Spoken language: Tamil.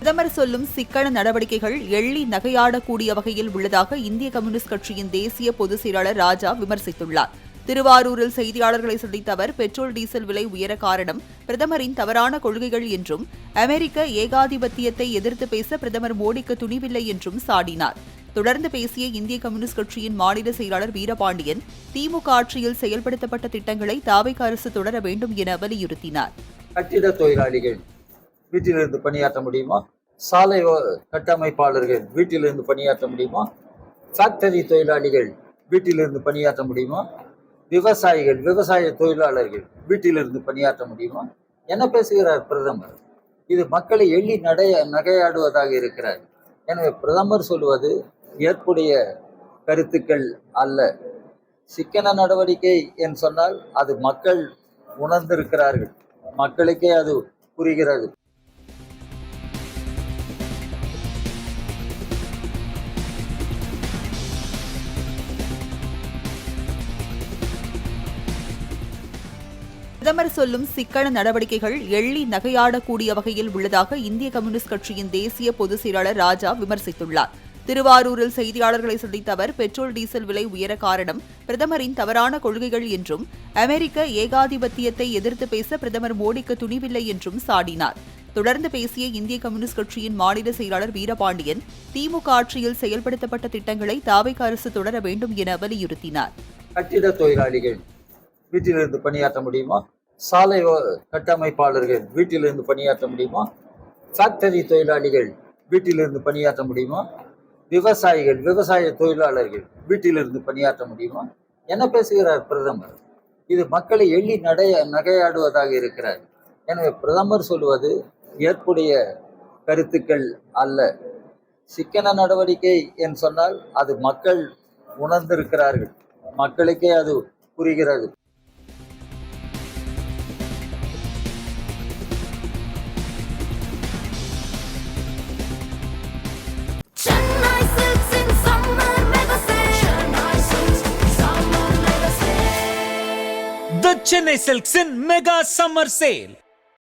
பிரதமர் சொல்லும் சிக்கன நடவடிக்கைகள் எள்ளி நகையாடக்கூடிய வகையில் உள்ளதாக இந்திய கம்யூனிஸ்ட் கட்சியின் தேசிய பொதுச் செயலாளர் ராஜா விமர்சித்துள்ளார். திருவாரூரில் செய்தியாளர்களை சந்தித்த அவர், பெட்ரோல் டீசல் விலை உயர காரணம் பிரதமரின் தவறான கொள்கைகள் என்றும், அமெரிக்க ஏகாதிபத்தியத்தை எதிர்த்து பேச பிரதமர் மோடிக்கு துணிவில்லை என்றும் சாடினார். தொடர்ந்து பேசிய இந்திய கம்யூனிஸ்ட் கட்சியின் மாநில செயலாளர் வீரபாண்டியன், திமுக ஆட்சியில் செயல்படுத்தப்பட்ட திட்டங்களை தாவேகா அரசு தொடர வேண்டும் என வலியுறுத்தினார். கட்டிட தொழிலாளிகள் வீட்டிலிருந்து பணியாற்ற முடியுமா? சாலை கட்டமைப்பாளர்கள் வீட்டிலிருந்து பணியாற்ற முடியுமா? ஃபேக்டரி தொழிலாளிகள் வீட்டிலிருந்து பணியாற்ற முடியுமா? விவசாயிகள், விவசாய தொழிலாளர்கள் வீட்டிலிருந்து பணியாற்ற முடியுமா? என்ன பேசுகிறார் பிரதமர்? இது மக்களை எள்ளி நகையாடுவதாக இருக்கிறார். எனவே பிரதமர் சொல்வது ஏற்புடைய கருத்துக்கள் அல்ல. சிக்கன நடவடிக்கை என்று சொன்னால் அது மக்கள் உணர்ந்திருக்கிறார்கள், மக்களுக்கே அது புரிகிறது. பிரதமர் சொல்லும் சிக்கன நடவடிக்கைகள் எள்ளி நகையாடக்கூடிய வகையில் உள்ளதாக இந்திய கம்யூனிஸ்ட் கட்சியின் தேசிய பொதுச் செயலாளர் ராஜா விமர்சித்துள்ளார். திருவாரூரில் செய்தியாளர்களை சந்தித்த அவர், பெட்ரோல் டீசல் விலை உயர காரணம் பிரதமரின் தவறான கொள்கைகள் என்றும், அமெரிக்க ஏகாதிபத்தியத்தை எதிர்த்து பேச பிரதமர் மோடிக்கு துணிவில்லை என்றும் சாடினார். தொடர்ந்து பேசிய இந்திய கம்யூனிஸ்ட் கட்சியின் மாநில செயலாளர் வீரபாண்டியன், திமுக ஆட்சியில் செயல்படுத்தப்பட்ட திட்டங்களை தாவேகா அரசு தொடர வேண்டும் என வலியுறுத்தினார். கட்டிட தொழிலாளிகள் வீட்டிலிருந்து பணியாற்ற முடியுமா? சாலை கட்டமைப்பாளர்கள் வீட்டிலிருந்து பணியாற்ற முடியுமா? ஃபேக்டரி தொழிலாளிகள் வீட்டிலிருந்து பணியாற்ற முடியுமா? விவசாயிகள், விவசாய தொழிலாளர்கள் வீட்டிலிருந்து பணியாற்ற முடியுமா? என்ன பேசுகிறார் பிரதமர்? இது மக்களை எள்ளி நகையாடுவதாக இருக்கிறார். எனவே பிரதமர் சொல்வது ஏற்புடைய கருத்துக்கள் அல்ல. சிக்கன நடவடிக்கை என்று சொன்னால் அது மக்கள் உணர்ந்திருக்கிறார்கள், மக்களுக்கே அது புரிகிறது. The Chennai Silks in Mega Summer Sale.